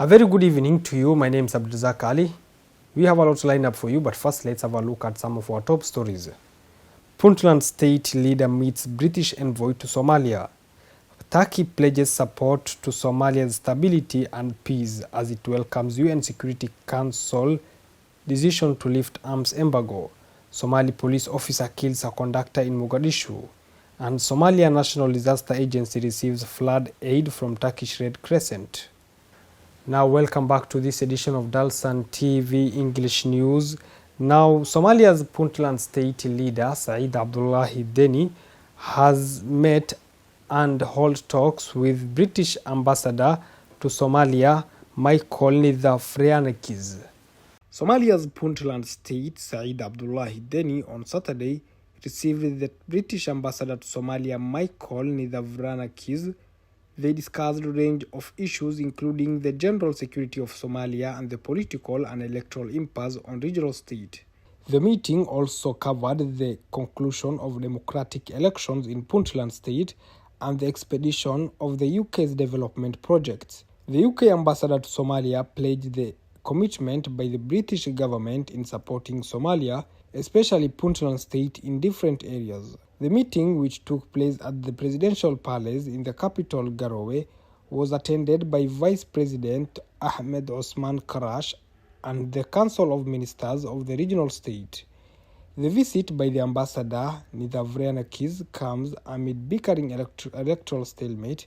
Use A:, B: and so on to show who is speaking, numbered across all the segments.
A: A very good evening to you. My name is Abdulrazak Ali. We have a lot lined up for you, but first let's have a look at some of our top stories. Puntland state leader meets British envoy to Somalia. Turkey pledges support to Somalia's stability and peace as it welcomes UN Security Council decision to lift arms embargo. Somali police officer kills a conductor in Mogadishu. And Somalia National Disaster Agency receives flood aid from Turkish Red Crescent. Now, welcome back to this edition of Dalsan TV English News. Now, Somalia's Puntland state leader, Said Abdullahi Deni, has met and held talks with British ambassador to Somalia, Michael Nidafrianekis. Somalia's Puntland state, Said Abdullahi Deni, on Saturday received the British ambassador to Somalia, Michael Nidafrianekis. They discussed a range of issues including the general security of Somalia and the political and electoral impasse on regional state. The meeting also covered the conclusion of democratic elections in Puntland state and the expedition of the UK's development projects. The UK ambassador to Somalia pledged the commitment by the British government in supporting Somalia, especially Puntland state, in different areas. The meeting, which took place at the Presidential Palace in the capital Garowe, was attended by Vice President Ahmed Osman Karash and the Council of Ministers of the regional state. The visit by the ambassador, Nidavrianakis, comes amid bickering electoral stalemate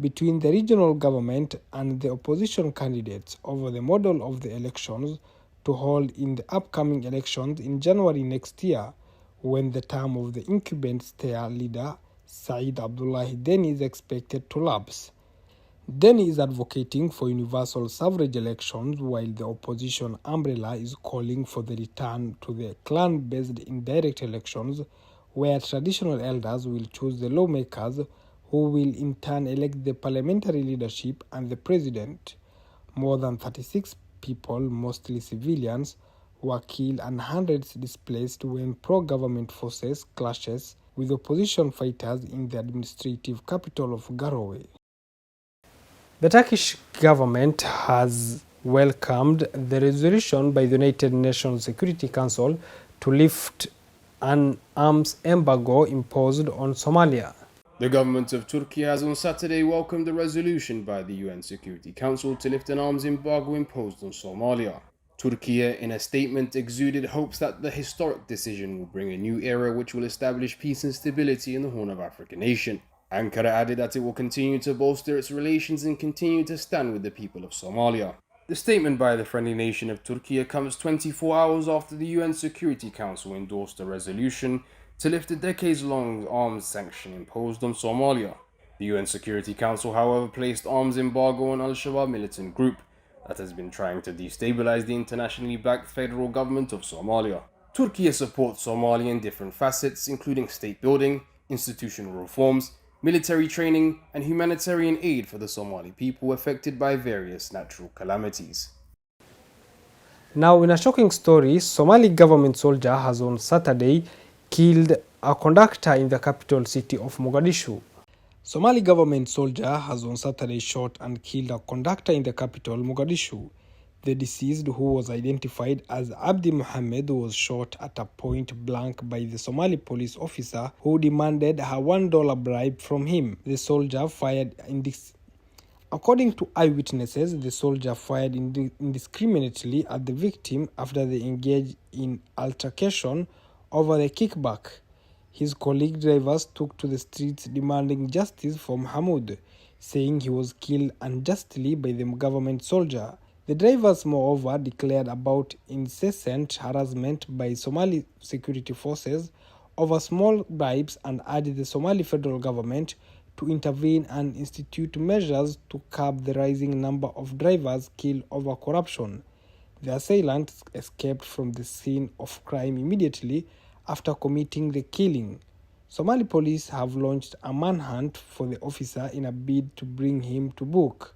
A: between the regional government and the opposition candidates over the model of the elections to hold in the upcoming elections in January next year, when the term of the incumbent state leader, Said Abdullahi Deni, is expected to lapse. Deni is advocating for universal suffrage elections, while the opposition umbrella is calling for the return to the clan-based indirect elections, where traditional elders will choose the lawmakers who will in turn elect the parliamentary leadership and the president. More than 36 people, mostly civilians, were killed and hundreds displaced when pro-government forces clashes with opposition fighters in the administrative capital of Garowe. The Turkish government has welcomed the resolution by the United Nations Security Council to lift an arms embargo imposed on Somalia.
B: The government of Turkey has on Saturday welcomed the resolution by the UN Security Council to lift an arms embargo imposed on Somalia. Turkey, in a statement, exuded hopes that the historic decision will bring a new era which will establish peace and stability in the Horn of Africa nation. Ankara added that it will continue to bolster its relations and continue to stand with the people of Somalia. The statement by the friendly nation of Turkey comes 24 hours after the UN Security Council endorsed a resolution to lift a decades-long arms sanction imposed on Somalia. The UN Security Council, however, placed arms embargo on Al-Shabaab militant group that has been trying to destabilize the internationally backed federal government of Somalia. Turkey supports Somalia in different facets, including state building, institutional reforms, military training, and humanitarian aid for the Somali people affected by various natural calamities.
A: Now, in a shocking story, Somali government soldier has on Saturday killed a conductor in the capital city of Mogadishu. Somali government soldier has on Saturday shot and killed a conductor in the capital, Mogadishu. The deceased, who was identified as Abdi Mohammed, was shot at a point blank by the Somali police officer who demanded a $1 bribe from him. The soldier fired According to eyewitnesses, the soldier fired indiscriminately at the victim after they engaged in altercation over the kickback. His colleague drivers took to the streets demanding justice for Mahmoud, saying he was killed unjustly by the government soldier. The drivers, moreover, declared about incessant harassment by Somali security forces over small bribes and urged the Somali federal government to intervene and institute measures to curb the rising number of drivers killed over corruption. The assailant escaped from the scene of crime immediately after committing the killing. Somali police have launched a manhunt for the officer in a bid to bring him to book.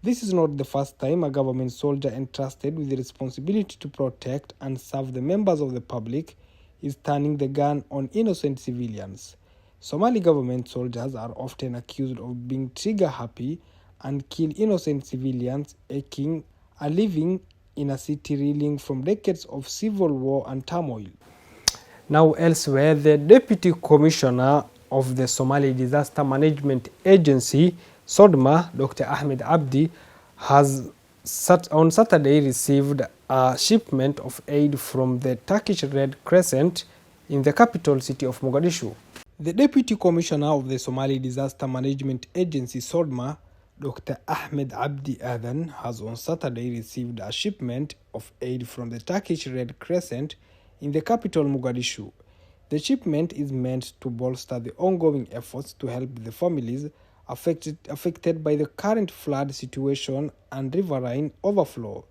A: This is not the first time a government soldier entrusted with the responsibility to protect and serve the members of the public is turning the gun on innocent civilians. Somali government soldiers are often accused of being trigger-happy and kill innocent civilians, living in a city reeling from decades of civil war and turmoil. Now elsewhere, the Deputy Commissioner of the Somali Disaster Management Agency, SODMA, Dr. Ahmed Abdi, has on Saturday received a shipment of aid from the Turkish Red Crescent in the capital city of Mogadishu. The Deputy Commissioner of the Somali Disaster Management Agency, SODMA, Dr. Ahmed Abdi Adan, has on Saturday received a shipment of aid from the Turkish Red Crescent in the capital Mogadishu. The shipment is meant to bolster the ongoing efforts to help the families affected by the current flood situation and riverine overflow.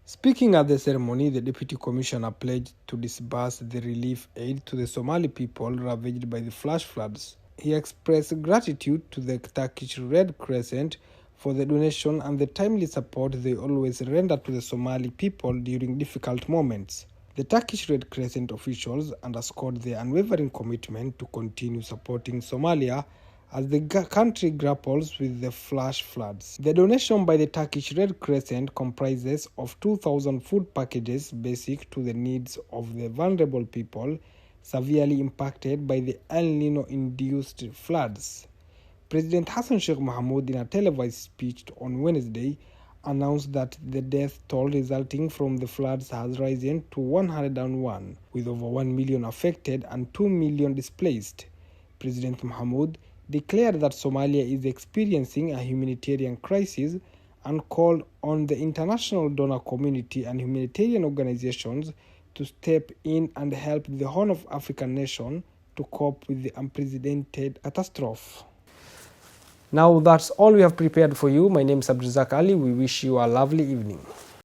A: Speaking at the ceremony, the Deputy Commissioner pledged to disburse the relief aid to the Somali people ravaged by the flash floods. He expressed gratitude to the Turkish Red Crescent for the donation and the timely support they always render to the Somali people during difficult moments. The Turkish Red Crescent officials underscored their unwavering commitment to continue supporting Somalia as the country grapples with the flash floods. The donation by the Turkish Red Crescent comprises of 2,000 food packages basic to the needs of the vulnerable people severely impacted by the El Nino-induced floods. President Hassan Sheikh Mohamud, in a televised speech on Wednesday, announced that the death toll resulting from the floods has risen to 101, with over 1 million affected and 2 million displaced. President Mohamud declared that Somalia is experiencing a humanitarian crisis and called on the international donor community and humanitarian organizations to step in and help the Horn of Africa nation to cope with the unprecedented catastrophe. Now that's all we have prepared for you. My name is Abdulrazak Ali. We wish you a lovely evening.